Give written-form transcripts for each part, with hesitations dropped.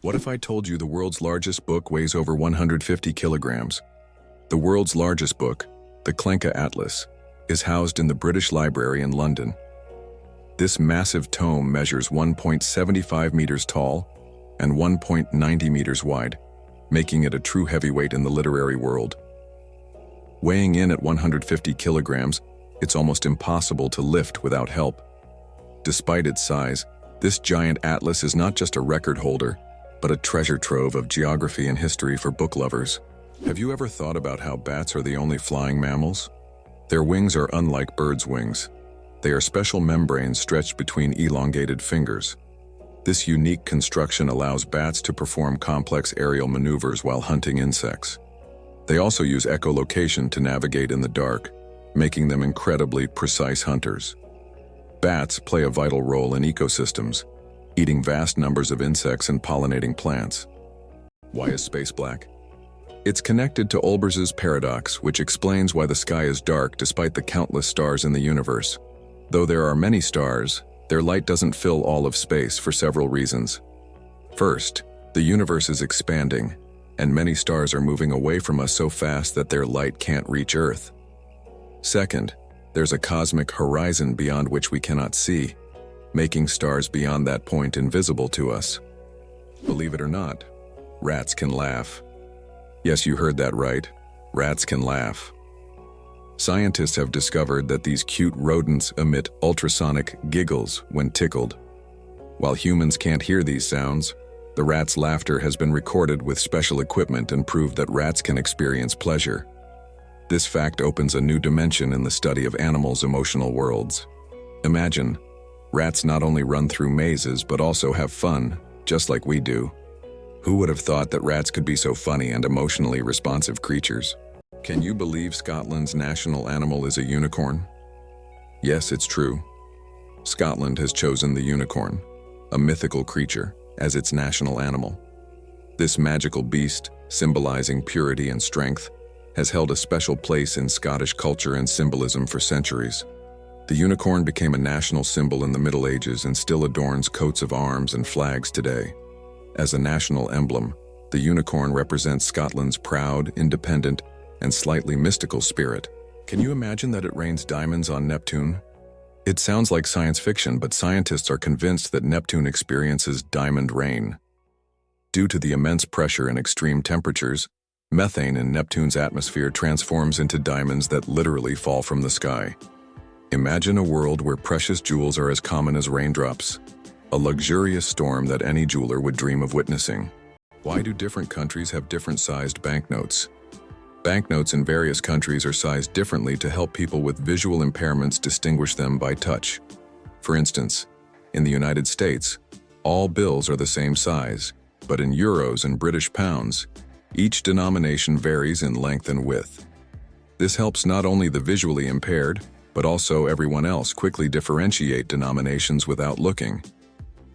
What if I told you the world's largest book weighs over 150 kilograms? The world's largest book, the Klenka Atlas, is housed in the British Library in London. This massive tome measures 1.75 meters tall and 1.90 meters wide, making it a true heavyweight in the literary world. Weighing in at 150 kilograms, it's almost impossible to lift without help. Despite its size, this giant atlas is not just a record holder, but a treasure trove of geography and history for book lovers. Have you ever thought about how bats are the only flying mammals? Their wings are unlike birds' wings. They are special membranes stretched between elongated fingers. This unique construction allows bats to perform complex aerial maneuvers while hunting insects. They also use echolocation to navigate in the dark, making them incredibly precise hunters. Bats play a vital role in ecosystems, eating vast numbers of insects and pollinating plants. Why is space black? It's connected to Olbers's paradox, which explains why the sky is dark despite the countless stars in the universe. Though there are many stars, their light doesn't fill all of space for several reasons. First, the universe is expanding, and many stars are moving away from us so fast that their light can't reach Earth. Second, there's a cosmic horizon beyond which we cannot see, making stars beyond that point invisible to us. Believe it or not, rats can laugh. Yes, you heard that right. Rats can laugh. Scientists have discovered that these cute rodents emit ultrasonic giggles when tickled. While humans can't hear these sounds, the rat's laughter has been recorded with special equipment and proved that rats can experience pleasure. This fact opens a new dimension in the study of animals' emotional worlds. Imagine, rats not only run through mazes but also have fun, just like we do. Who would have thought that rats could be so funny and emotionally responsive creatures? Can you believe Scotland's national animal is a unicorn? Yes, it's true. Scotland has chosen the unicorn, a mythical creature, as its national animal. This magical beast, symbolizing purity and strength, has held a special place in Scottish culture and symbolism for centuries. The unicorn became a national symbol in the Middle Ages and still adorns coats of arms and flags today. As a national emblem, the unicorn represents Scotland's proud, independent, and slightly mystical spirit. Can you imagine that it rains diamonds on Neptune? It sounds like science fiction, but scientists are convinced that Neptune experiences diamond rain. Due to the immense pressure and extreme temperatures, methane in Neptune's atmosphere transforms into diamonds that literally fall from the sky. Imagine a world where precious jewels are as common as raindrops, a luxurious storm that any jeweler would dream of witnessing. Why do different countries have different-sized banknotes? Banknotes in various countries are sized differently to help people with visual impairments distinguish them by touch. For instance, in the United States, all bills are the same size, but in euros and British pounds, each denomination varies in length and width. This helps not only the visually impaired, but also everyone else quickly differentiate denominations without looking.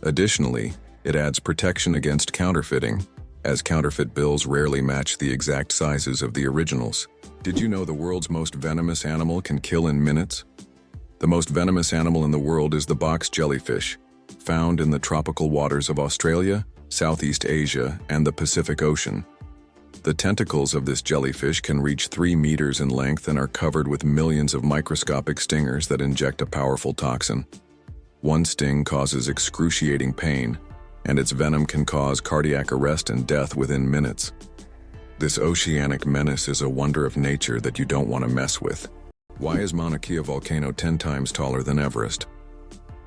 Additionally, it adds protection against counterfeiting, as counterfeit bills rarely match the exact sizes of the originals. Did you know the world's most venomous animal can kill in minutes? The most venomous animal in the world is the box jellyfish, found in the tropical waters of Australia, Southeast Asia, and the Pacific Ocean. The tentacles of this jellyfish can reach 3 meters in length and are covered with millions of microscopic stingers that inject a powerful toxin. One sting causes excruciating pain, and its venom can cause cardiac arrest and death within minutes. This oceanic menace is a wonder of nature that you don't want to mess with. Why is Mauna Kea volcano 10 times taller than Everest?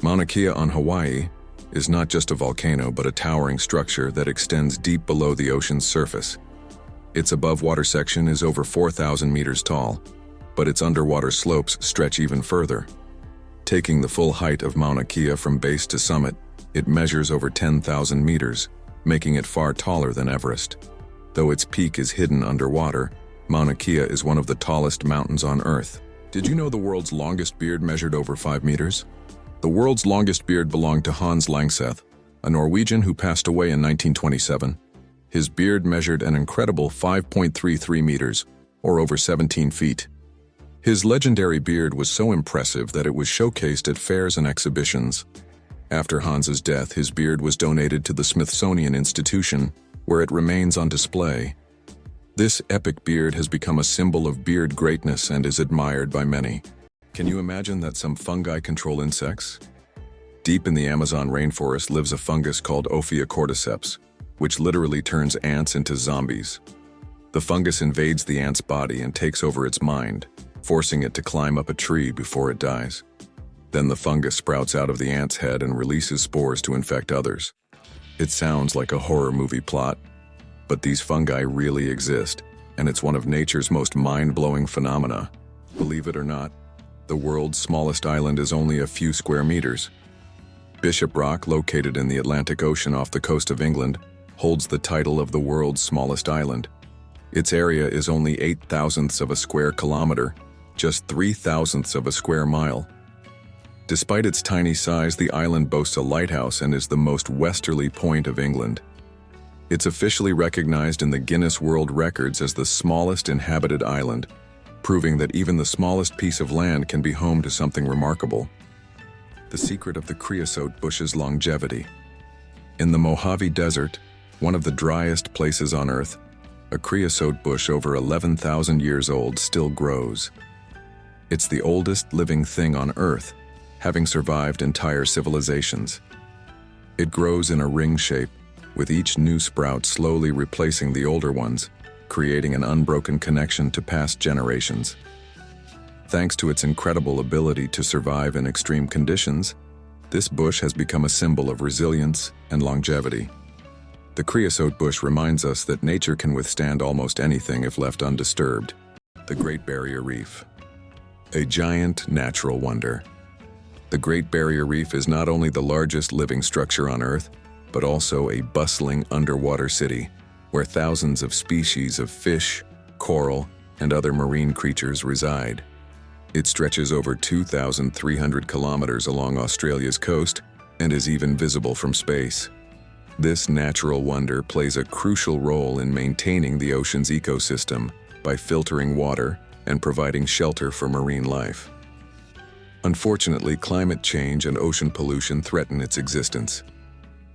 Mauna Kea on Hawaii is not just a volcano but a towering structure that extends deep below the ocean's surface. Its above-water section is over 4,000 meters tall, but its underwater slopes stretch even further. Taking the full height of Mauna Kea from base to summit, it measures over 10,000 meters, making it far taller than Everest. Though its peak is hidden underwater, Mauna Kea is one of the tallest mountains on Earth. Did you know the world's longest beard measured over 5 meters? The world's longest beard belonged to Hans Langseth, a Norwegian who passed away in 1927. His beard measured an incredible 5.33 meters, or over 17 feet. His legendary beard was so impressive that it was showcased at fairs and exhibitions. After Hans's death, his beard was donated to the Smithsonian Institution, where it remains on display. This epic beard has become a symbol of beard greatness and is admired by many. Can you imagine that some fungi control insects? Deep in the Amazon rainforest lives a fungus called Ophiocordyceps, which literally turns ants into zombies. The fungus invades the ant's body and takes over its mind, forcing it to climb up a tree before it dies. Then the fungus sprouts out of the ant's head and releases spores to infect others. It sounds like a horror movie plot, but these fungi really exist, and it's one of nature's most mind-blowing phenomena. Believe it or not, the world's smallest island is only a few square meters. Bishop Rock, located in the Atlantic Ocean off the coast of England, holds the title of the world's smallest island. Its area is only 0.08 of a square kilometer, just 0.03 of a square mile. Despite its tiny size, the island boasts a lighthouse and is the most westerly point of England. It's officially recognized in the Guinness World Records as the smallest inhabited island, proving that even the smallest piece of land can be home to something remarkable. The secret of the creosote bush's longevity. In the Mojave Desert, one of the driest places on Earth, a creosote bush over 11,000 years old still grows. It's the oldest living thing on Earth, having survived entire civilizations. It grows in a ring shape, with each new sprout slowly replacing the older ones, creating an unbroken connection to past generations. Thanks to its incredible ability to survive in extreme conditions, this bush has become a symbol of resilience and longevity. The creosote bush reminds us that nature can withstand almost anything if left undisturbed. The Great Barrier Reef. A giant natural wonder. The Great Barrier Reef is not only the largest living structure on Earth, but also a bustling underwater city, where thousands of species of fish, coral, and other marine creatures reside. It stretches over 2,300 kilometers along Australia's coast and is even visible from space. This natural wonder plays a crucial role in maintaining the ocean's ecosystem by filtering water and providing shelter for marine life. Unfortunately, climate change and ocean pollution threaten its existence.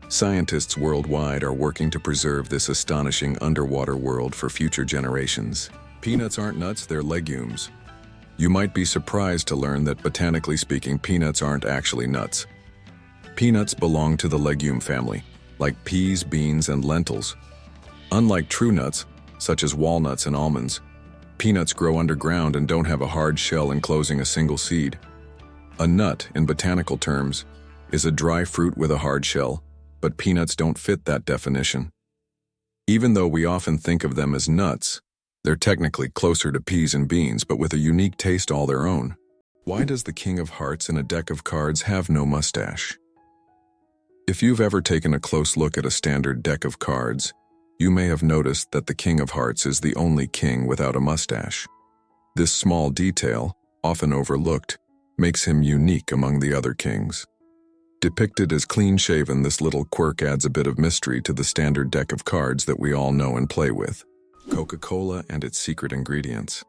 Scientists worldwide are working to preserve this astonishing underwater world for future generations. Peanuts aren't nuts, they're legumes. You might be surprised to learn that, botanically speaking, peanuts aren't actually nuts. Peanuts belong to the legume family, like peas, beans, and lentils. Unlike true nuts, such as walnuts and almonds, peanuts grow underground and don't have a hard shell enclosing a single seed. A nut, in botanical terms, is a dry fruit with a hard shell, but peanuts don't fit that definition. Even though we often think of them as nuts, they're technically closer to peas and beans, but with a unique taste all their own. Why does the King of Hearts in a deck of cards have no mustache? If you've ever taken a close look at a standard deck of cards, you may have noticed that the King of Hearts is the only king without a mustache. This small detail, often overlooked, makes him unique among the other kings. Depicted as clean-shaven, this little quirk adds a bit of mystery to the standard deck of cards that we all know and play with. Coca-Cola and its secret ingredients.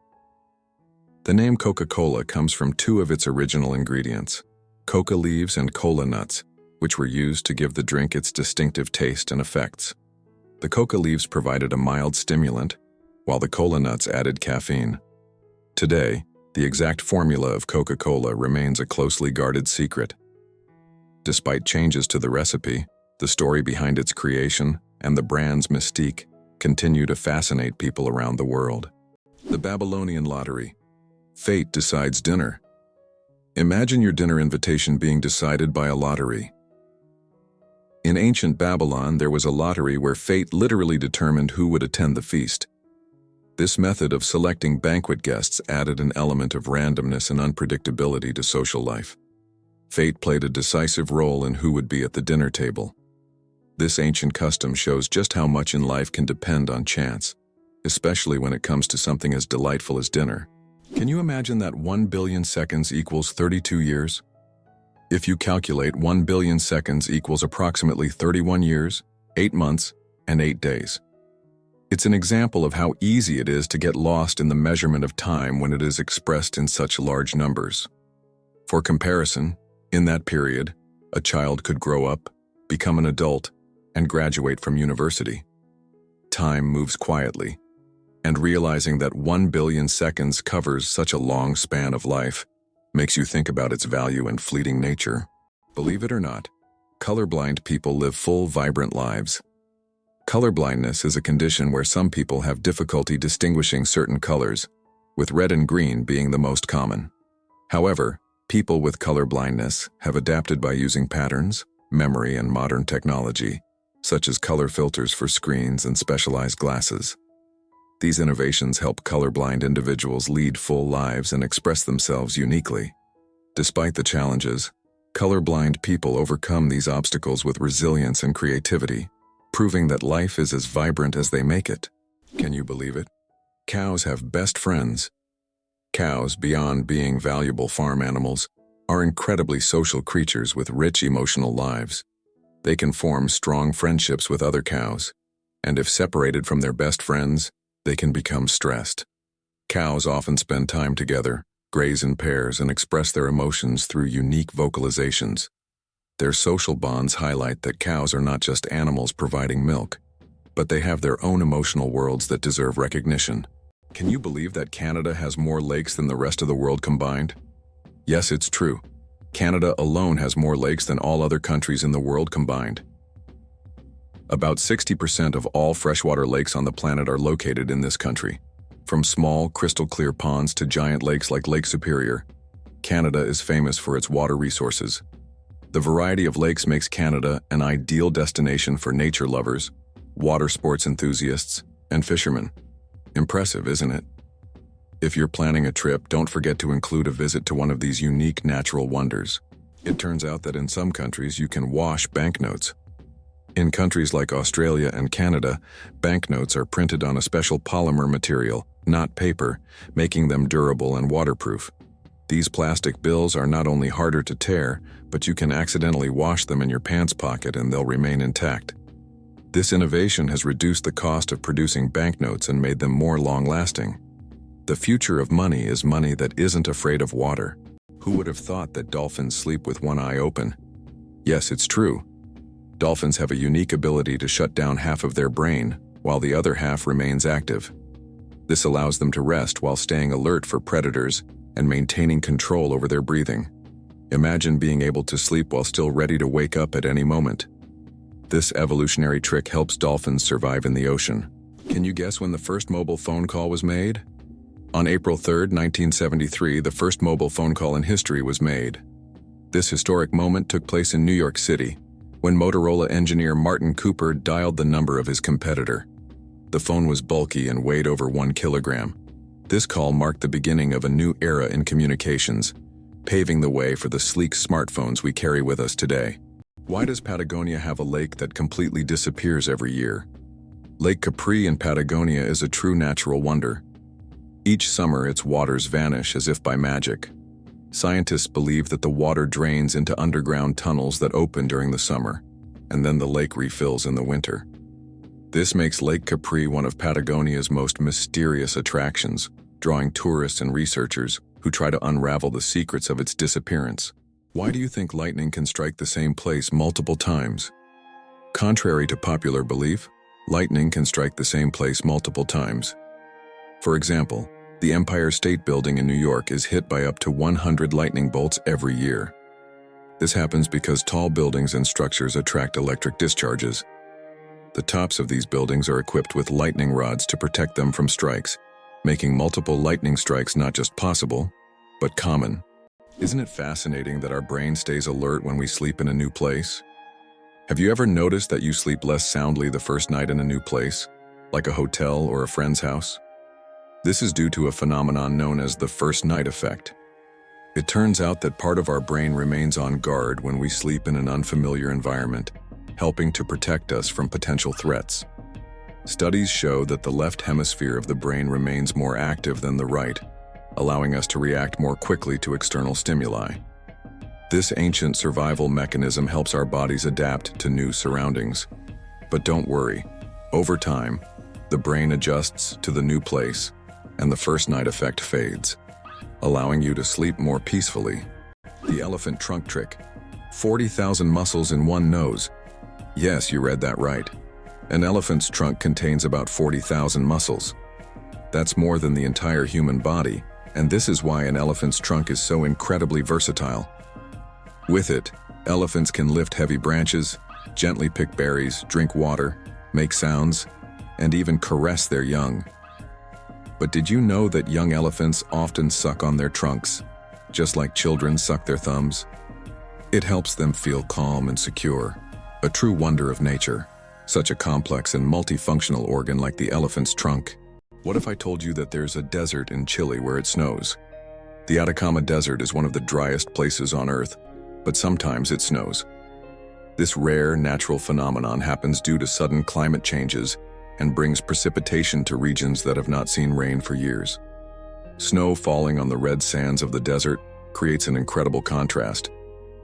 The name Coca-Cola comes from two of its original ingredients, coca leaves and cola nuts, which were used to give the drink its distinctive taste and effects. The coca leaves provided a mild stimulant, while the cola nuts added caffeine. Today, the exact formula of Coca-Cola remains a closely guarded secret. Despite changes to the recipe, the story behind its creation and the brand's mystique continue to fascinate people around the world. The Babylonian Lottery. Fate decides dinner. Imagine your dinner invitation being decided by a lottery. In ancient Babylon, there was a lottery where fate literally determined who would attend the feast. This method of selecting banquet guests added an element of randomness and unpredictability to social life. Fate played a decisive role in who would be at the dinner table. This ancient custom shows just how much in life can depend on chance, especially when it comes to something as delightful as dinner. Can you imagine that 1 billion seconds equals 32 years? If you calculate 1 billion seconds equals approximately 31 years, 8 months, and 8 days. It's an example of how easy it is to get lost in the measurement of time when it is expressed in such large numbers. For comparison, in that period, A child could grow up, become an adult, and graduate from university. Time moves quietly, and realizing that 1 billion seconds covers such a long span of life makes you think about its value and fleeting nature. Believe it or not, colorblind people live full, vibrant lives. Colorblindness is a condition where some people have difficulty distinguishing certain colors, with red and green being the most common. However, people with colorblindness have adapted by using patterns, memory, and modern technology, such as color filters for screens and specialized glasses. These innovations help colorblind individuals lead full lives and express themselves uniquely. Despite the challenges, colorblind people overcome these obstacles with resilience and creativity, proving that life is as vibrant as they make it. Can you believe it? Cows have best friends. Cows, beyond being valuable farm animals, are incredibly social creatures with rich emotional lives. They can form strong friendships with other cows, and if separated from their best friends, they can become stressed. Cows often spend time together, graze in pairs, and express their emotions through unique vocalizations. Their social bonds highlight that cows are not just animals providing milk, but they have their own emotional worlds that deserve recognition. Can you believe that Canada has more lakes than the rest of the world combined? Yes, it's true. Canada alone has more lakes than all other countries in the world combined. About 60% of all freshwater lakes on the planet are located in this country. From small, crystal-clear ponds to giant lakes like Lake Superior, Canada is famous for its water resources. The variety of lakes makes Canada an ideal destination for nature lovers, water sports enthusiasts, and fishermen. Impressive, isn't it? If you're planning a trip, don't forget to include a visit to one of these unique natural wonders. It turns out that in some countries you can wash banknotes. In countries like Australia and Canada, banknotes are printed on a special polymer material, not paper, making them durable and waterproof. These plastic bills are not only harder to tear, but you can accidentally wash them in your pants pocket and they'll remain intact. This innovation has reduced the cost of producing banknotes and made them more long-lasting. The future of money is money that isn't afraid of water. Who would have thought that dolphins sleep with one eye open? Yes, it's true. Dolphins have a unique ability to shut down half of their brain, while the other half remains active. This allows them to rest while staying alert for predators and maintaining control over their breathing. Imagine being able to sleep while still ready to wake up at any moment. This evolutionary trick helps dolphins survive in the ocean. Can you guess when the first mobile phone call was made? On April 3, 1973, the first mobile phone call in history was made. This historic moment took place in New York City, when Motorola engineer Martin Cooper dialed the number of his competitor. The phone was bulky and weighed over 1 kilogram. This call marked the beginning of a new era in communications, paving the way for the sleek smartphones we carry with us today. Why does Patagonia have a lake that completely disappears every year? Lake Capri in Patagonia is a true natural wonder. Each summer, its waters vanish as if by magic. Scientists believe that the water drains into underground tunnels that open during the summer, and then the lake refills in the winter. This makes Lake Capri one of Patagonia's most mysterious attractions, drawing tourists and researchers who try to unravel the secrets of its disappearance. Why do you think lightning can strike the same place multiple times? Contrary to popular belief, lightning can strike the same place multiple times. For example, the Empire State Building in New York is hit by up to 100 lightning bolts every year. This happens because tall buildings and structures attract electric discharges. The tops of these buildings are equipped with lightning rods to protect them from strikes, making multiple lightning strikes not just possible, but common. Isn't it fascinating that our brain stays alert when we sleep in a new place? Have you ever noticed that you sleep less soundly the first night in a new place, like a hotel or a friend's house? This is due to a phenomenon known as the first night effect. It turns out that part of our brain remains on guard when we sleep in an unfamiliar environment, helping to protect us from potential threats. Studies show that the left hemisphere of the brain remains more active than the right, allowing us to react more quickly to external stimuli. This ancient survival mechanism helps our bodies adapt to new surroundings. But don't worry, over time, the brain adjusts to the new place, and the first night effect fades, allowing you to sleep more peacefully. The elephant trunk trick. 40,000 muscles in one nose. Yes, you read that right. An elephant's trunk contains about 40,000 muscles. That's more than the entire human body, and this is why an elephant's trunk is so incredibly versatile. With it, elephants can lift heavy branches, gently pick berries, drink water, make sounds, and even caress their young. But did you know that young elephants often suck on their trunks, just like children suck their thumbs? It helps them feel calm and secure, a true wonder of nature, such a complex and multifunctional organ like the elephant's trunk. What if I told you that there's a desert in Chile where it snows? The Atacama Desert is one of the driest places on Earth, but sometimes it snows. This rare natural phenomenon happens due to sudden climate changes and brings precipitation to regions that have not seen rain for years. Snow falling on the red sands of the desert creates an incredible contrast,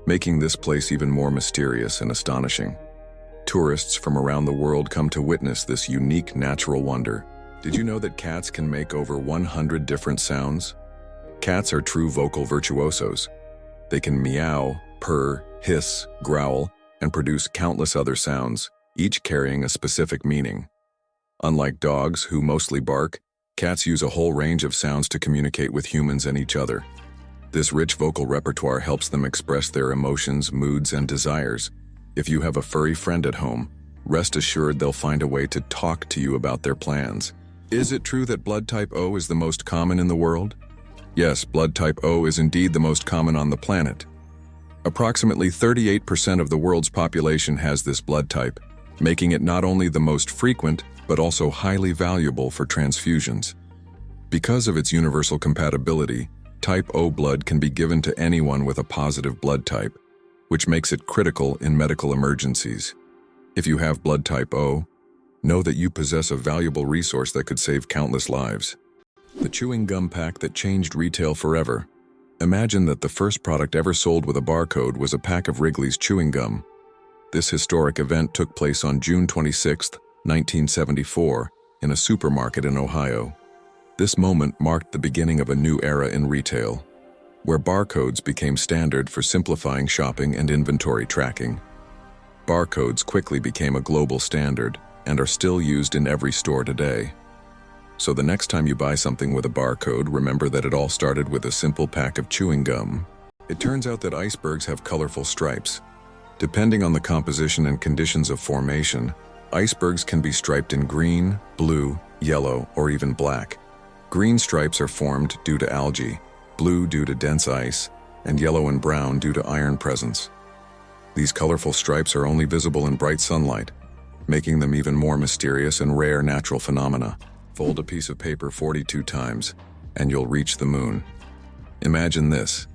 making this place even more mysterious and astonishing. Tourists from around the world come to witness this unique natural wonder. Did you know that cats can make over 100 different sounds? Cats are true vocal virtuosos. They can meow, purr, hiss, growl, and produce countless other sounds, each carrying a specific meaning. Unlike dogs, who mostly bark, cats use a whole range of sounds to communicate with humans and each other. This rich vocal repertoire helps them express their emotions, moods, and desires. If you have a furry friend at home, rest assured they'll find a way to talk to you about their plans. Is it true that blood type O is the most common in the world? Yes, blood type O is indeed the most common on the planet. Approximately 38% of the world's population has this blood type, making it not only the most frequent, but also highly valuable for transfusions. Because of its universal compatibility, type O blood can be given to anyone with a positive blood type, which makes it critical in medical emergencies. If you have blood type O, know that you possess a valuable resource that could save countless lives. The chewing gum pack that changed retail forever. Imagine that the first product ever sold with a barcode was a pack of Wrigley's chewing gum. This historic event took place on June 26, 1974, in a supermarket in Ohio. This moment marked the beginning of a new era in retail, where barcodes became standard for simplifying shopping and inventory tracking. Barcodes quickly became a global standard and are still used in every store today. So the next time you buy something with a barcode, remember that it all started with a simple pack of chewing gum. It turns out that icebergs have colorful stripes. Depending on the composition and conditions of formation, icebergs can be striped in green, blue, yellow, or even black. Green stripes are formed due to algae, blue due to dense ice, and yellow and brown due to iron presence. These colorful stripes are only visible in bright sunlight, making them even more mysterious and rare natural phenomena. Fold a piece of paper 42 times, and you'll reach the moon. Imagine this.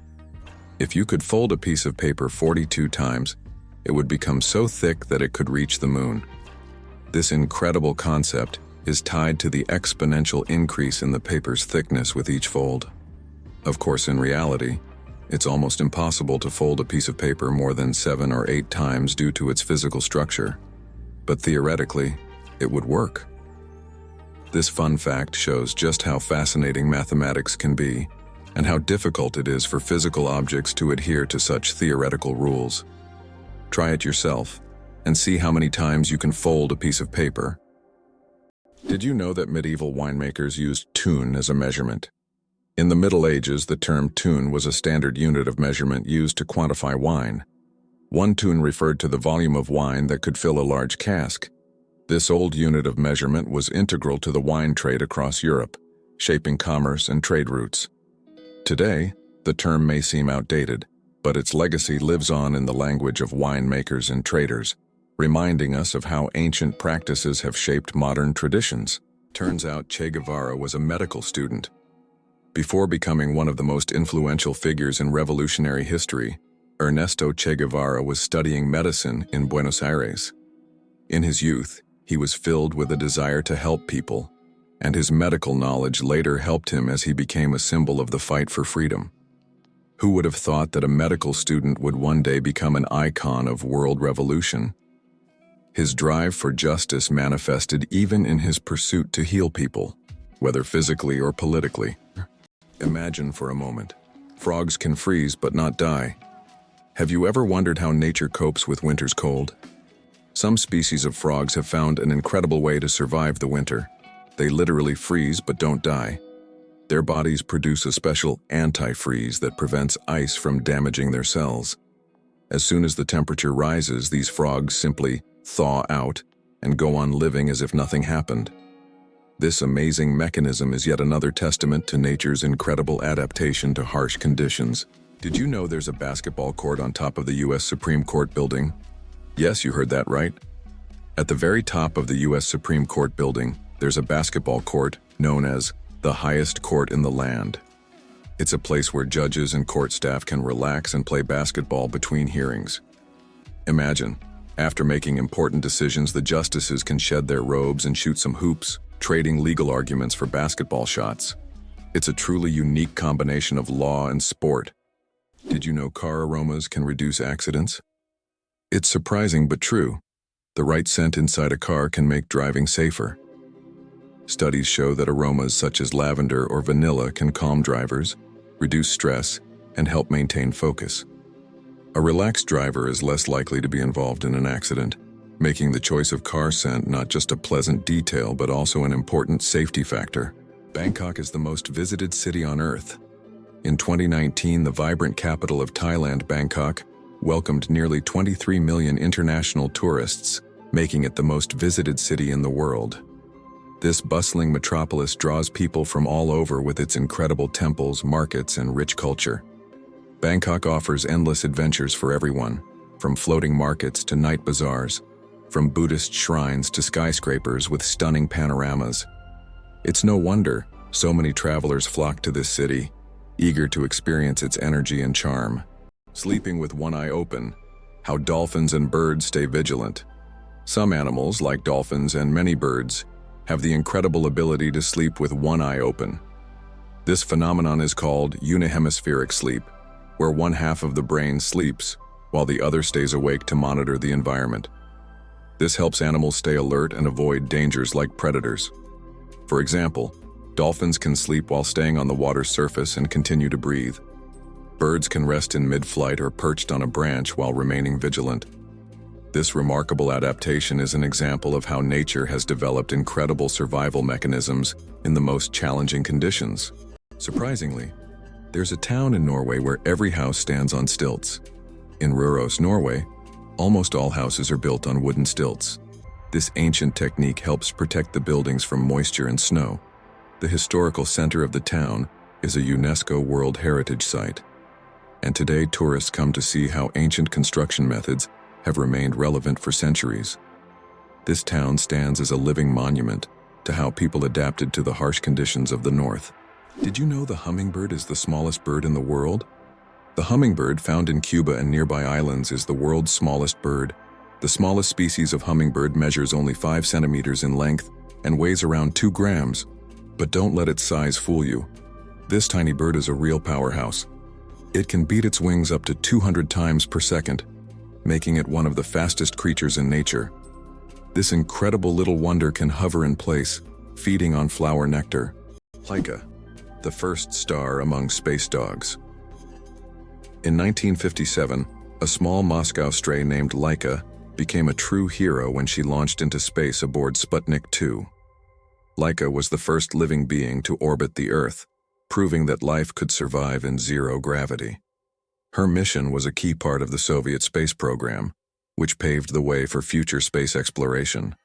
If you could fold a piece of paper 42 times, it would become so thick that it could reach the moon. This incredible concept is tied to the exponential increase in the paper's thickness with each fold. Of course, in reality, it's almost impossible to fold a piece of paper more than 7 or 8 times due to its physical structure. But theoretically, it would work. This fun fact shows just how fascinating mathematics can be, and how difficult it is for physical objects to adhere to such theoretical rules. Try it yourself, and see how many times you can fold a piece of paper. Did you know that medieval winemakers used tun as a measurement? In the Middle Ages, the term tun was a standard unit of measurement used to quantify wine. 1 tun referred to the volume of wine that could fill a large cask. This old unit of measurement was integral to the wine trade across Europe, shaping commerce and trade routes. Today, the term may seem outdated, but its legacy lives on in the language of winemakers and traders, reminding us of how ancient practices have shaped modern traditions. Turns out Che Guevara was a medical student. Before becoming one of the most influential figures in revolutionary history, Ernesto Che Guevara was studying medicine in Buenos Aires. In his youth, he was filled with a desire to help people, and his medical knowledge later helped him as he became a symbol of the fight for freedom. Who would have thought that a medical student would one day become an icon of world revolution? His drive for justice manifested even in his pursuit to heal people, whether physically or politically. Imagine for a moment. Frogs can freeze but not die. Have you ever wondered how nature copes with winter's cold? Some species of frogs have found an incredible way to survive the winter. They literally freeze but don't die. Their bodies produce a special antifreeze that prevents ice from damaging their cells. As soon as the temperature rises, these frogs simply thaw out and go on living as if nothing happened. This amazing mechanism is yet another testament to nature's incredible adaptation to harsh conditions. Did you know there's a basketball court on top of the U.S. Supreme Court building? Yes, you heard that right. At the very top of the U.S. Supreme Court building, there's a basketball court known as the highest court in the land. It's a place where judges and court staff can relax and play basketball between hearings. Imagine, after making important decisions, the justices can shed their robes and shoot some hoops, trading legal arguments for basketball shots. It's a truly unique combination of law and sport. Did you know car aromas can reduce accidents? It's surprising but true. The right scent inside a car can make driving safer. Studies show that aromas such as lavender or vanilla can calm drivers, reduce stress, and help maintain focus. A relaxed driver is less likely to be involved in an accident, making the choice of car scent not just a pleasant detail but also an important safety factor. Bangkok is the most visited city on Earth. In 2019, the vibrant capital of Thailand, Bangkok, welcomed nearly 23 million international tourists, making it the most visited city in the world. This bustling metropolis draws people from all over with its incredible temples, markets, and rich culture. Bangkok offers endless adventures for everyone, from floating markets to night bazaars, from Buddhist shrines to skyscrapers with stunning panoramas. It's no wonder so many travelers flock to this city, eager to experience its energy and charm. Sleeping with one eye open, how dolphins and birds stay vigilant. Some animals, like dolphins and many birds, have the incredible ability to sleep with one eye open. This phenomenon is called unihemispheric sleep, where one half of the brain sleeps while the other stays awake to monitor the environment. This helps animals stay alert and avoid dangers like predators. For example, dolphins can sleep while staying on the water's surface and continue to breathe. Birds can rest in mid-flight or perched on a branch while remaining vigilant. This remarkable adaptation is an example of how nature has developed incredible survival mechanisms in the most challenging conditions. Surprisingly, there's a town in Norway where every house stands on stilts. In Røros, Norway, almost all houses are built on wooden stilts. This ancient technique helps protect the buildings from moisture and snow. The historical center of the town is a UNESCO World Heritage Site, and today tourists come to see how ancient construction methods have remained relevant for centuries. This town stands as a living monument to how people adapted to the harsh conditions of the north. Did you know the hummingbird is the smallest bird in the world? The hummingbird, found in Cuba and nearby islands, is the world's smallest bird. The smallest species of hummingbird measures only 5 centimeters in length and weighs around 2 grams. But don't let its size fool you. This tiny bird is a real powerhouse. It can beat its wings up to 200 times per second, making it one of the fastest creatures in nature. This incredible little wonder can hover in place, feeding on flower nectar. Laika, the first star among space dogs. In 1957, a small Moscow stray named Laika became a true hero when she launched into space aboard Sputnik 2. Laika was the first living being to orbit the Earth, proving that life could survive in zero gravity. Her mission was a key part of the Soviet space program, which paved the way for future space exploration.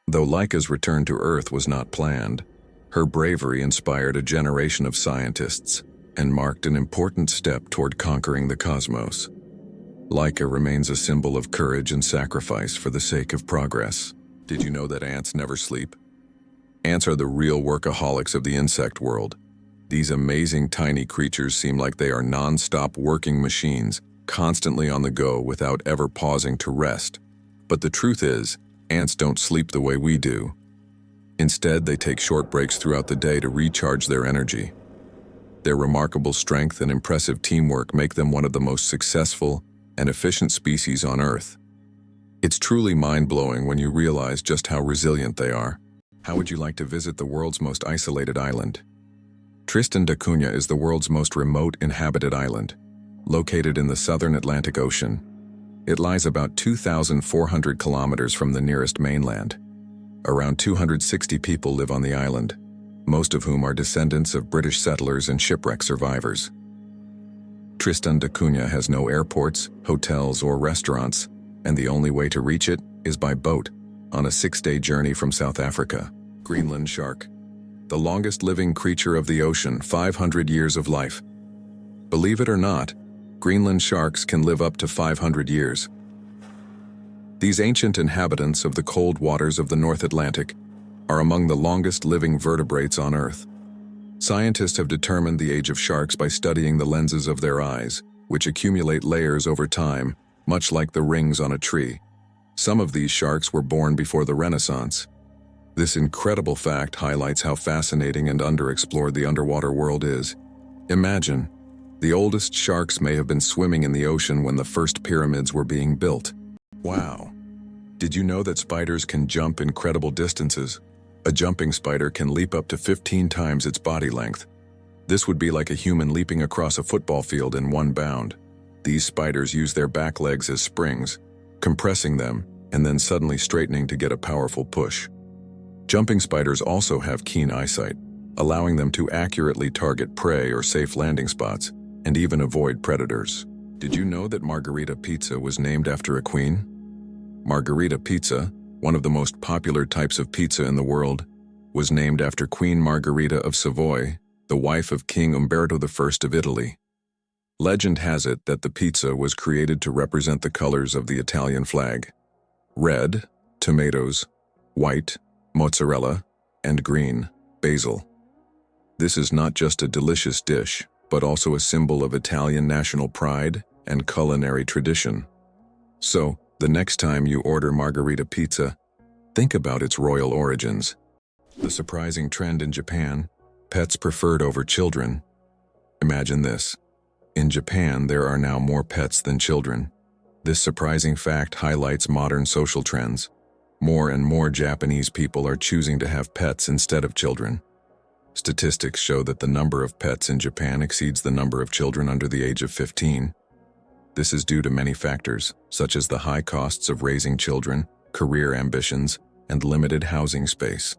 Though Laika's return to Earth was not planned, her bravery inspired a generation of scientists and marked an important step toward conquering the cosmos. Laika remains a symbol of courage and sacrifice for the sake of progress. Did you know that ants never sleep? Ants are the real workaholics of the insect world. These amazing tiny creatures seem like they are non-stop working machines, constantly on the go without ever pausing to rest. But the truth is, ants don't sleep the way we do. Instead, they take short breaks throughout the day to recharge their energy. Their remarkable strength and impressive teamwork make them one of the most successful and efficient species on Earth. It's truly mind-blowing when you realize just how resilient they are. How would you like to visit the world's most isolated island? Tristan da Cunha is the world's most remote inhabited island. located in the southern Atlantic Ocean. It lies about 2,400 kilometers from the nearest mainland. Around 260 people live on the island, most of whom are descendants of British settlers and shipwreck survivors. Tristan da Cunha has no airports, hotels, or restaurants, and the only way to reach it is by boat, on a 6-day journey from South Africa. Greenland shark. The longest living creature of the ocean, 500 years of life. Believe it or not, Greenland sharks can live up to 500 years. These ancient inhabitants of the cold waters of the North Atlantic are among the longest living vertebrates on Earth. Scientists have determined the age of sharks by studying the lenses of their eyes, which accumulate layers over time, much like the rings on a tree. Some of these sharks were born before the Renaissance. This incredible fact highlights how fascinating and underexplored the underwater world is. Imagine, the oldest sharks may have been swimming in the ocean when the first pyramids were being built. Wow! Did you know that spiders can jump incredible distances? A jumping spider can leap up to 15 times its body length. This would be like a human leaping across a football field in one bound. These spiders use their back legs as springs, compressing them and then suddenly straightening to get a powerful push. Jumping spiders also have keen eyesight, allowing them to accurately target prey or safe landing spots, and even avoid predators. Did you know that margherita pizza was named after a queen? Margherita pizza, one of the most popular types of pizza in the world, was named after Queen Margherita of Savoy, the wife of King Umberto I of Italy. Legend has it that the pizza was created to represent the colors of the Italian flag: red, tomatoes; white, mozzarella; and green, basil. This is not just a delicious dish, but also a symbol of Italian national pride and culinary tradition. So, the next time you order margherita pizza, think about its royal origins. The surprising trend in Japan: pets preferred over children. Imagine this. In Japan, there are now more pets than children. This surprising fact highlights modern social trends. More and more Japanese people are choosing to have pets instead of children. Statistics show that the number of pets in Japan exceeds the number of children under the age of 15. This is due to many factors, such as the high costs of raising children, career ambitions, and limited housing space.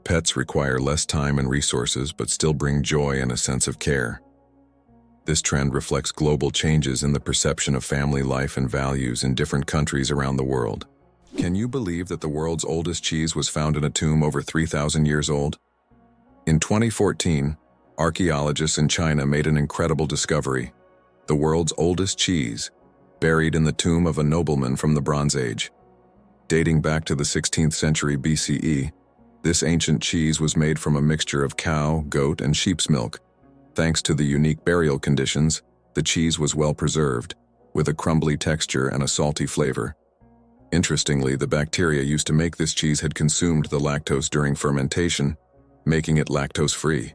Pets require less time and resources but still bring joy and a sense of care. This trend reflects global changes in the perception of family life and values in different countries around the world. Can you believe that the world's oldest cheese was found in a tomb over 3,000 years old? In 2014, archaeologists in China made an incredible discovery: the world's oldest cheese, buried in the tomb of a nobleman from the Bronze Age. Dating back to the 16th century BCE, this ancient cheese was made from a mixture of cow, goat, and sheep's milk. Thanks to the unique burial conditions, the cheese was well preserved, with a crumbly texture and a salty flavor. Interestingly, the bacteria used to make this cheese had consumed the lactose during fermentation, making it lactose-free.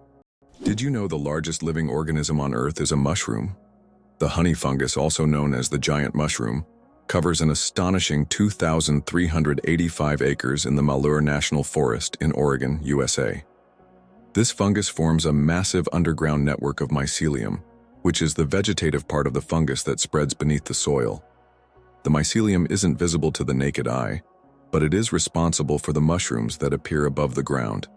Did you know the largest living organism on Earth is a mushroom? The honey fungus, also known as the giant mushroom, covers an astonishing 2,385 acres in the Malheur National Forest in Oregon, USA. This fungus forms a massive underground network of mycelium, which is the vegetative part of the fungus that spreads beneath the soil. The mycelium isn't visible to the naked eye, but it is responsible for the mushrooms that appear above the ground.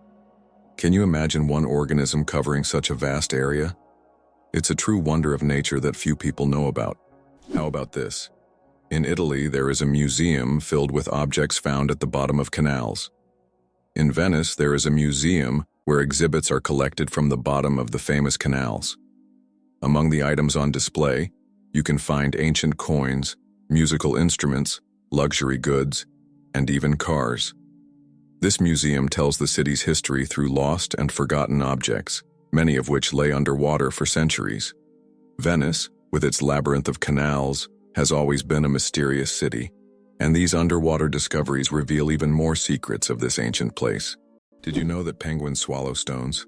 Can you imagine one organism covering such a vast area? It's a true wonder of nature that few people know about. How about this? In Italy, there is a museum filled with objects found at the bottom of canals. In Venice, there is a museum where exhibits are collected from the bottom of the famous canals. Among the items on display, you can find ancient coins, musical instruments, luxury goods, and even cars. This museum tells the city's history through lost and forgotten objects, many of which lay underwater for centuries. Venice, with its labyrinth of canals, has always been a mysterious city, and these underwater discoveries reveal even more secrets of this ancient place. Did you know that penguins swallow stones?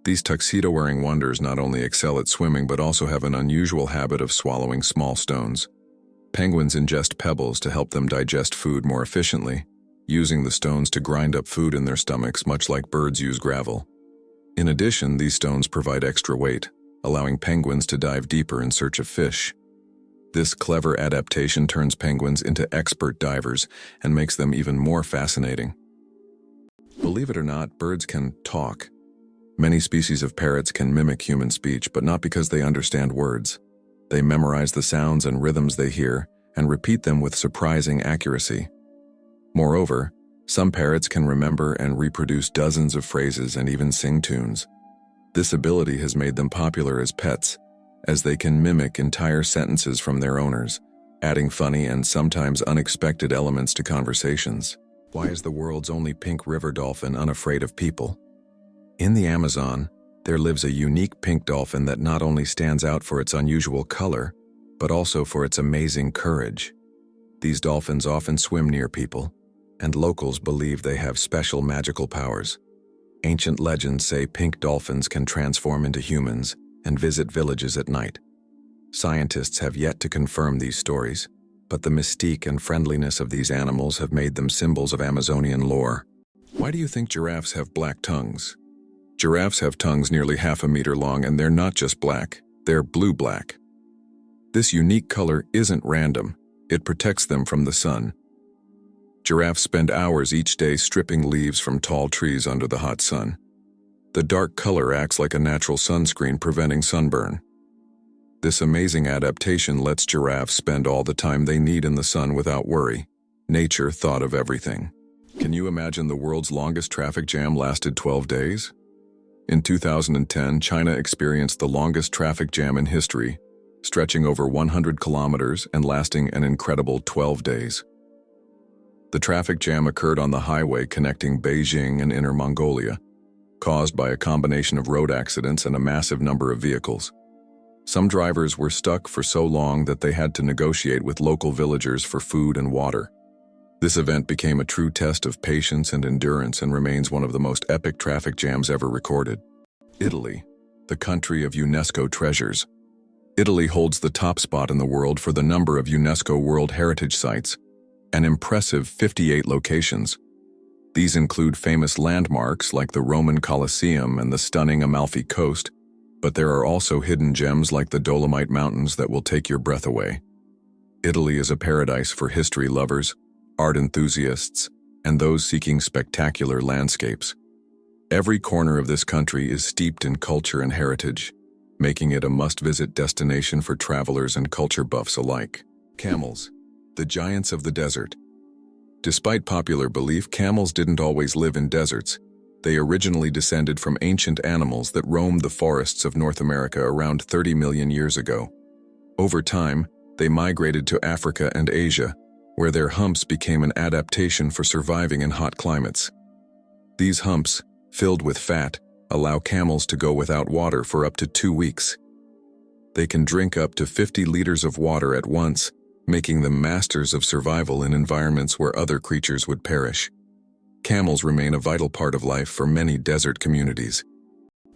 These tuxedo-wearing wonders not only excel at swimming but also have an unusual habit of swallowing small stones. Penguins ingest pebbles to help them digest food more efficiently, using the stones to grind up food in their stomachs much like birds use gravel. In addition, these stones provide extra weight, allowing penguins to dive deeper in search of fish. This clever adaptation turns penguins into expert divers and makes them even more fascinating. Believe it or not, birds can talk. Many species of parrots can mimic human speech, but not because they understand words. They memorize the sounds and rhythms they hear and repeat them with surprising accuracy. Moreover, some parrots can remember and reproduce dozens of phrases and even sing tunes. This ability has made them popular as pets, as they can mimic entire sentences from their owners, adding funny and sometimes unexpected elements to conversations. Why is the world's only pink river dolphin unafraid of people? In the Amazon, there lives a unique pink dolphin that not only stands out for its unusual color, but also for its amazing courage. These dolphins often swim near people, and locals believe they have special magical powers. Ancient legends say pink dolphins can transform into humans and visit villages at night. Scientists have yet to confirm these stories, but the mystique and friendliness of these animals have made them symbols of Amazonian lore. Why do you think giraffes have black tongues? Giraffes have tongues nearly half a meter long, and they're not just black, they're blue-black. This unique color isn't random. It protects them from the sun. Giraffes spend hours each day stripping leaves from tall trees under the hot sun. The dark color acts like a natural sunscreen, preventing sunburn. This amazing adaptation lets giraffes spend all the time they need in the sun without worry. Nature thought of everything. Can you imagine the world's longest traffic jam lasted 12 days? In 2010, China experienced the longest traffic jam in history, stretching over 100 kilometers and lasting an incredible 12 days. The traffic jam occurred on the highway connecting Beijing and Inner Mongolia, caused by a combination of road accidents and a massive number of vehicles. Some drivers were stuck for so long that they had to negotiate with local villagers for food and water. This event became a true test of patience and endurance and remains one of the most epic traffic jams ever recorded. Italy, the country of UNESCO treasures. Italy holds the top spot in the world for the number of UNESCO World Heritage Sites, an impressive 58 locations. These include famous landmarks like the Roman Colosseum and the stunning Amalfi Coast, but there are also hidden gems like the Dolomite Mountains that will take your breath away. Italy is a paradise for history lovers, art enthusiasts, and those seeking spectacular landscapes. Every corner of this country is steeped in culture and heritage, making it a must-visit destination for travelers and culture buffs alike. Camels, the giants of the desert. Despite popular belief, camels didn't always live in deserts. They originally descended from ancient animals that roamed the forests of North America around 30 million years ago. Over time, they migrated to Africa and Asia, where their humps became an adaptation for surviving in hot climates. These humps, filled with fat, allow camels to go without water for up to 2 weeks. They can drink up to 50 liters of water at once, making them masters of survival in environments where other creatures would perish. Camels remain a vital part of life for many desert communities.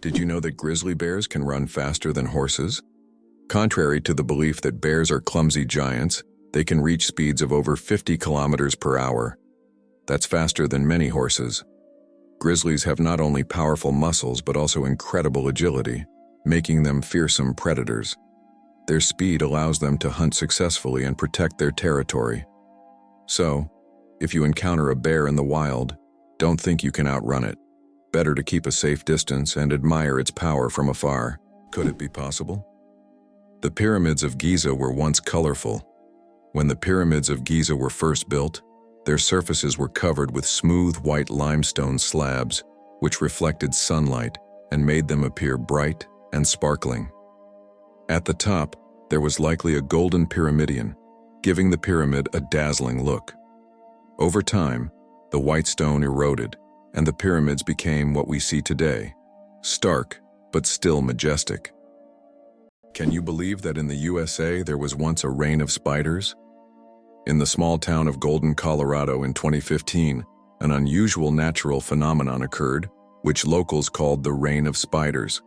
Did you know that grizzly bears can run faster than horses? Contrary to the belief that bears are clumsy giants, they can reach speeds of over 50 kilometers per hour. That's faster than many horses. Grizzlies have not only powerful muscles but also incredible agility, making them fearsome predators. Their speed allows them to hunt successfully and protect their territory. So, if you encounter a bear in the wild, don't think you can outrun it. Better to keep a safe distance and admire its power from afar. Could it be possible? The pyramids of Giza were once colorful. When the pyramids of Giza were first built, their surfaces were covered with smooth white limestone slabs, which reflected sunlight and made them appear bright and sparkling. At the top, there was likely a golden pyramidion, giving the pyramid a dazzling look. Over time, the white stone eroded, and the pyramids became what we see today, stark but still majestic. Can you believe that in the USA there was once a reign of spiders? In the small town of Golden, Colorado in 2015, an unusual natural phenomenon occurred, which locals called the Reign of Spiders.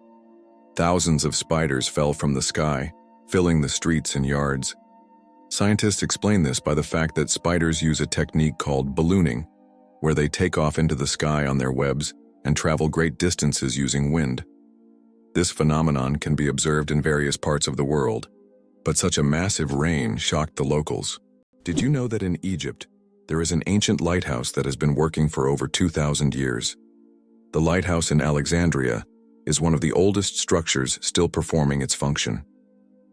Thousands of spiders fell from the sky, filling the streets and yards. Scientists explain this by the fact that spiders use a technique called ballooning, where they take off into the sky on their webs and travel great distances using wind. This phenomenon can be observed in various parts of the world, but such a massive rain shocked the locals. Did you know that in Egypt, there is an ancient lighthouse that has been working for over 2,000 years? The lighthouse in Alexandria is one of the oldest structures still performing its function.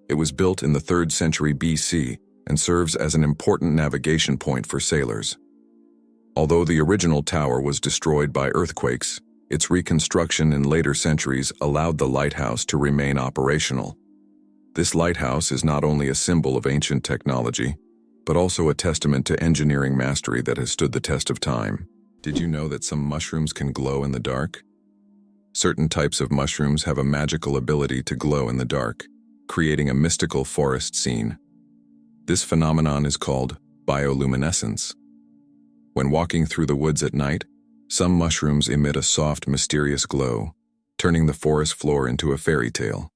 It was built in the 3rd century BC and serves as an important navigation point for sailors. Although the original tower was destroyed by earthquakes, its reconstruction in later centuries allowed the lighthouse to remain operational. This lighthouse is not only a symbol of ancient technology, but also a testament to engineering mastery that has stood the test of time. Did you know that some mushrooms can glow in the dark? Certain types of mushrooms have a magical ability to glow in the dark, creating a mystical forest scene. This phenomenon is called bioluminescence. When walking through the woods at night, some mushrooms emit a soft, mysterious glow, turning the forest floor into a fairy tale.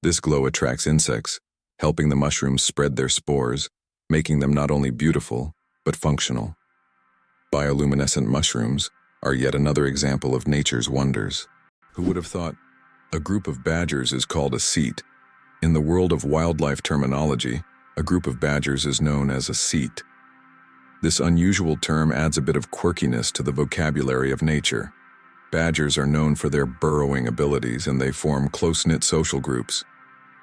This glow attracts insects, helping the mushrooms spread their spores, making them not only beautiful, but functional. Bioluminescent mushrooms are yet another example of nature's wonders. Who would have thought? A group of badgers is called a seat. In the world of wildlife terminology, a group of badgers is known as a seat. This unusual term adds a bit of quirkiness to the vocabulary of nature. Badgers are known for their burrowing abilities, and they form close-knit social groups.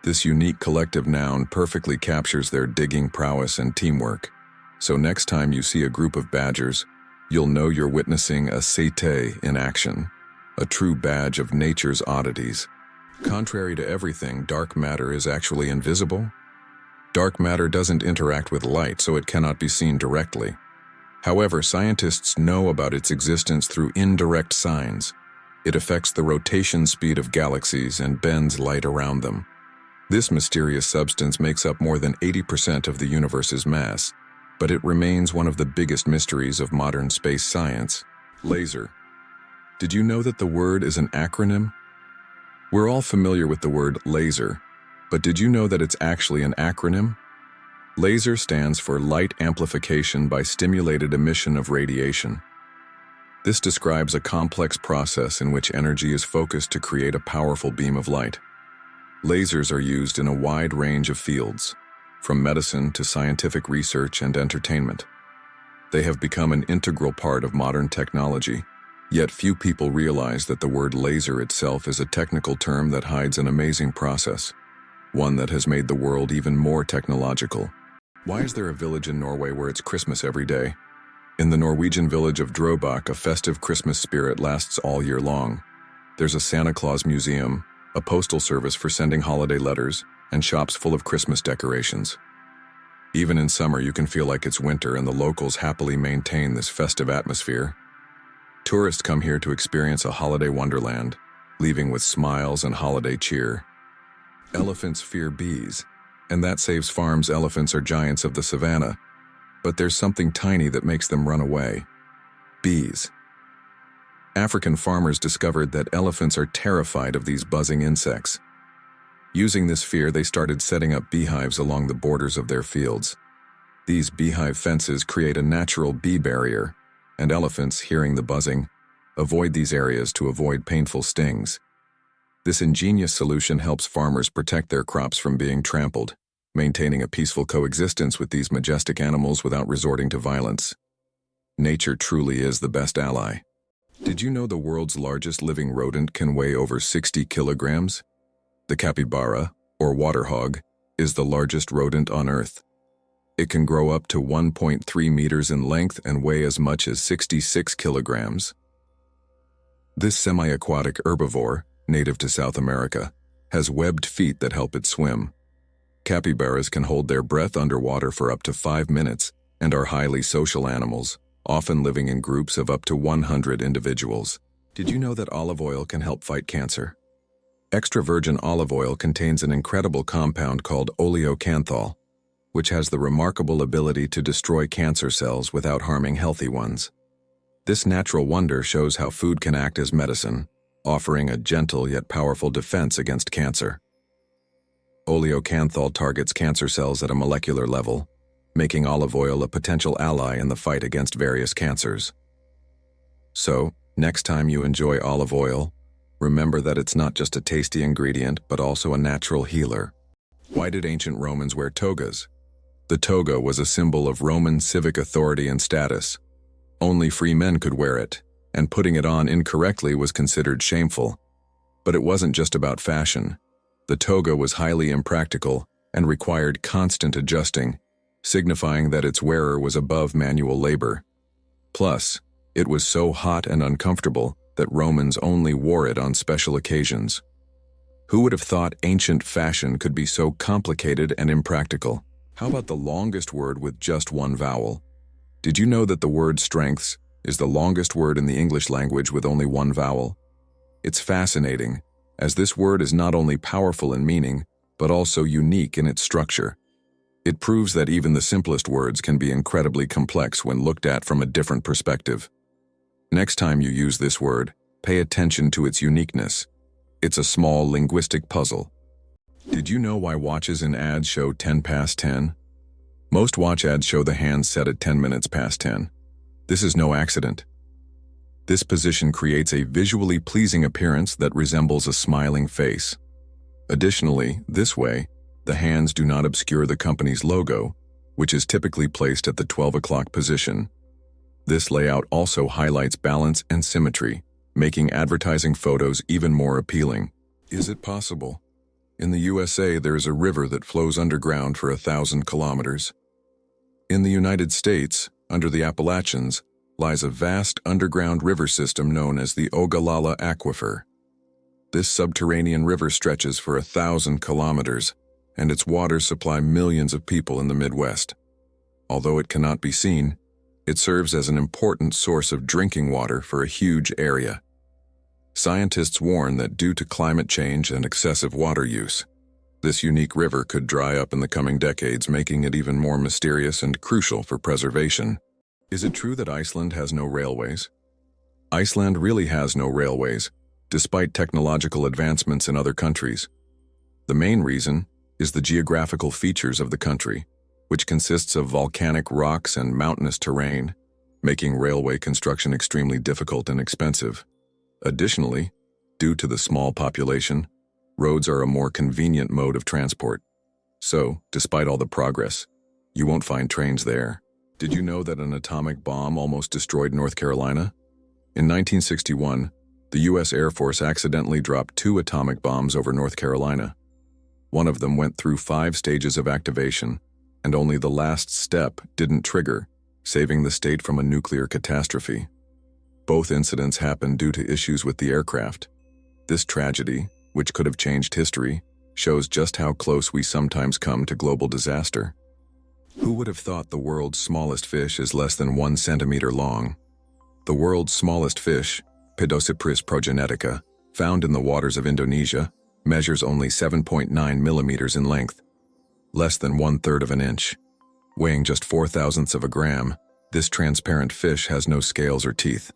This unique collective noun perfectly captures their digging prowess and teamwork. So next time you see a group of badgers, you'll know you're witnessing a cété in action, a true badge of nature's oddities. Contrary to everything, dark matter is actually invisible. Dark matter doesn't interact with light, so it cannot be seen directly. However, scientists know about its existence through indirect signs. It affects the rotation speed of galaxies and bends light around them. This mysterious substance makes up more than 80% of the universe's mass, but it remains one of the biggest mysteries of modern space science. Laser. Did you know that the word is an acronym? We're all familiar with the word laser, but did you know that it's actually an acronym? LASER stands for Light Amplification by Stimulated Emission of Radiation. This describes a complex process in which energy is focused to create a powerful beam of light. Lasers are used in a wide range of fields, from medicine to scientific research and entertainment. They have become an integral part of modern technology, yet few people realize that the word laser itself is a technical term that hides an amazing process, one that has made the world even more technological. Why is there a village in Norway where it's Christmas every day? In the Norwegian village of Drøbak, a festive Christmas spirit lasts all year long. There's a Santa Claus museum, a postal service for sending holiday letters, and shops full of Christmas decorations. Even in summer, you can feel like it's winter, and the locals happily maintain this festive atmosphere. Tourists come here to experience a holiday wonderland, leaving with smiles and holiday cheer. Elephants fear bees, and that saves farms. Elephants are giants of the savannah, but there's something tiny that makes them run away: bees. African farmers discovered that elephants are terrified of these buzzing insects. Using this fear, they started setting up beehives along the borders of their fields. These beehive fences create a natural bee barrier, and elephants, hearing the buzzing, avoid these areas to avoid painful stings. This ingenious solution helps farmers protect their crops from being trampled, maintaining a peaceful coexistence with these majestic animals without resorting to violence. Nature truly is the best ally. Did you know the world's largest living rodent can weigh over 60 kilograms? The capybara, or water hog, is the largest rodent on Earth. It can grow up to 1.3 meters in length and weigh as much as 66 kilograms. This semi-aquatic herbivore, native to South America, has webbed feet that help it swim. Capybaras can hold their breath underwater for up to 5 minutes and are highly social animals, often living in groups of up to 100 individuals. Did you know that olive oil can help fight cancer? Extra virgin olive oil contains an incredible compound called oleocanthal, which has the remarkable ability to destroy cancer cells without harming healthy ones. This natural wonder shows how food can act as medicine, offering a gentle yet powerful defense against cancer. Oleocanthal targets cancer cells at a molecular level, making olive oil a potential ally in the fight against various cancers. So, next time you enjoy olive oil, Remember that it's not just a tasty ingredient, but also a natural healer. Why did ancient Romans wear togas? The toga was a symbol of Roman civic authority and status. Only free men could wear it, and putting it on incorrectly was considered shameful. But it wasn't just about fashion. The toga was highly impractical and required constant adjusting, signifying that its wearer was above manual labor. Plus, it was so hot and uncomfortable that Romans only wore it on special occasions. Who would have thought ancient fashion could be so complicated and impractical? How about the longest word with just one vowel? Did you know that the word strengths is the longest word in the English language with only one vowel? It's fascinating, as this word is not only powerful in meaning, but also unique in its structure. It proves that even the simplest words can be incredibly complex when looked at from a different perspective. Next time you use this word, pay attention to its uniqueness. It's a small linguistic puzzle. Did you know why watches in ads show 10 past 10? Most watch ads show the hands set at 10 minutes past 10. This is no accident. This position creates a visually pleasing appearance that resembles a smiling face. Additionally, this way, the hands do not obscure the company's logo, which is typically placed at the 12 o'clock position. This layout also highlights balance and symmetry, making advertising photos even more appealing. Is it possible? In the USA, there is a river that flows underground for 1,000 kilometers. In the United States, under the Appalachians, lies a vast underground river system known as the Ogallala Aquifer. This subterranean river stretches for 1,000 kilometers, and its waters supply millions of people in the Midwest. Although it cannot be seen, it serves as an important source of drinking water for a huge area. Scientists warn that due to climate change and excessive water use, this unique river could dry up in the coming decades, making it even more mysterious and crucial for preservation. Is it true that Iceland has no railways? Iceland really has no railways, despite technological advancements in other countries. The main reason is the geographical features of the country, which consists of volcanic rocks and mountainous terrain, making railway construction extremely difficult and expensive. Additionally, due to the small population, roads are a more convenient mode of transport. So, despite all the progress, you won't find trains there. Did you know that an atomic bomb almost destroyed North Carolina? In 1961, the U.S. Air Force accidentally dropped 2 atomic bombs over North Carolina. One of them went through 5 stages of activation, and only the last step didn't trigger, saving the state from a nuclear catastrophe. Both incidents happened due to issues with the aircraft. This tragedy, which could have changed history, shows just how close we sometimes come to global disaster. Who would have thought the world's smallest fish is less than 1 centimeter long? The world's smallest fish, Pedocypris progenetica, found in the waters of Indonesia, measures only 7.9 millimeters in length, less than 1/3 of an inch. Weighing just 0.004 of a gram, this transparent fish has no scales or teeth.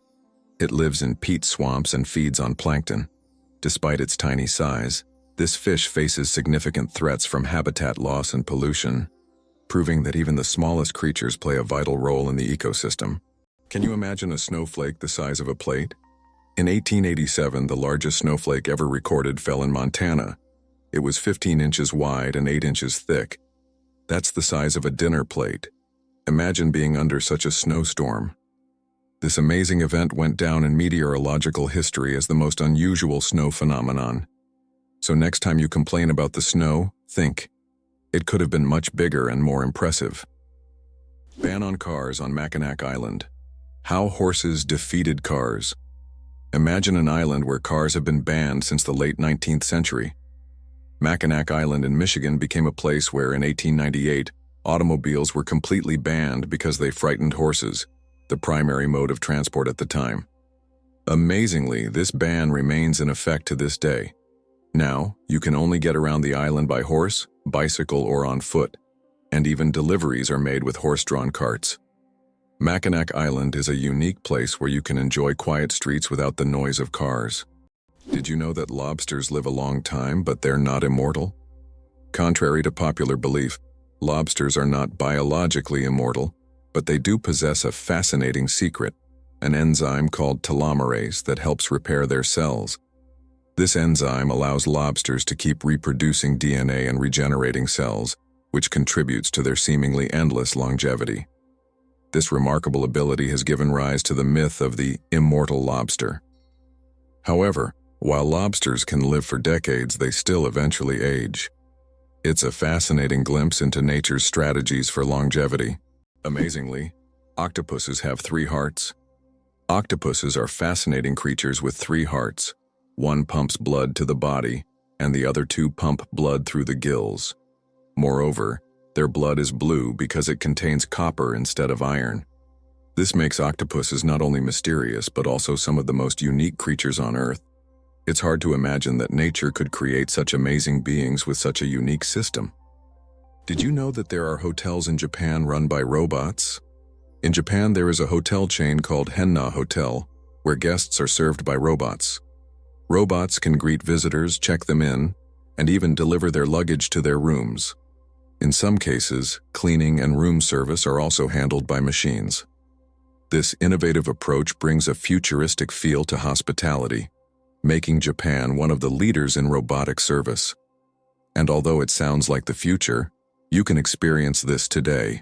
It lives in peat swamps and feeds on plankton. Despite its tiny size, this fish faces significant threats from habitat loss and pollution, proving that even the smallest creatures play a vital role in the ecosystem. Can you imagine a snowflake the size of a plate? In 1887, the largest snowflake ever recorded fell in Montana. It was 15 inches wide and 8 inches thick. That's the size of a dinner plate. Imagine being under such a snowstorm. This amazing event went down in meteorological history as the most unusual snow phenomenon. So next time you complain about the snow, think, it could have been much bigger and more impressive. Ban on cars on Mackinac Island. How horses defeated cars. Imagine an island where cars have been banned since the late 19th century. Mackinac Island in Michigan became a place where in 1898, automobiles were completely banned because they frightened horses, the primary mode of transport at the time. Amazingly, this ban remains in effect to this day. Now, you can only get around the island by horse, bicycle, or on foot, and even deliveries are made with horse-drawn carts. Mackinac Island is a unique place where you can enjoy quiet streets without the noise of cars. Did you know that lobsters live a long time, but they're not immortal? Contrary to popular belief, lobsters are not biologically immortal, but they do possess a fascinating secret, an enzyme called telomerase that helps repair their cells. This enzyme allows lobsters to keep reproducing DNA and regenerating cells, which contributes to their seemingly endless longevity. This remarkable ability has given rise to the myth of the immortal lobster. However, while lobsters can live for decades, they still eventually age. It's a fascinating glimpse into nature's strategies for longevity. Amazingly, octopuses have 3 hearts. Octopuses are fascinating creatures with 3 hearts. One pumps blood to the body, and the other 2 pump blood through the gills. Moreover, their blood is blue because it contains copper instead of iron. This makes octopuses not only mysterious, but also some of the most unique creatures on Earth. It's hard to imagine that nature could create such amazing beings with such a unique system. Did you know that there are hotels in Japan run by robots? In Japan, there is a hotel chain called Henna Hotel, where guests are served by robots. Robots can greet visitors, check them in, and even deliver their luggage to their rooms. In some cases, cleaning and room service are also handled by machines. This innovative approach brings a futuristic feel to hospitality, making Japan one of the leaders in robotic service. And although it sounds like the future, you can experience this today.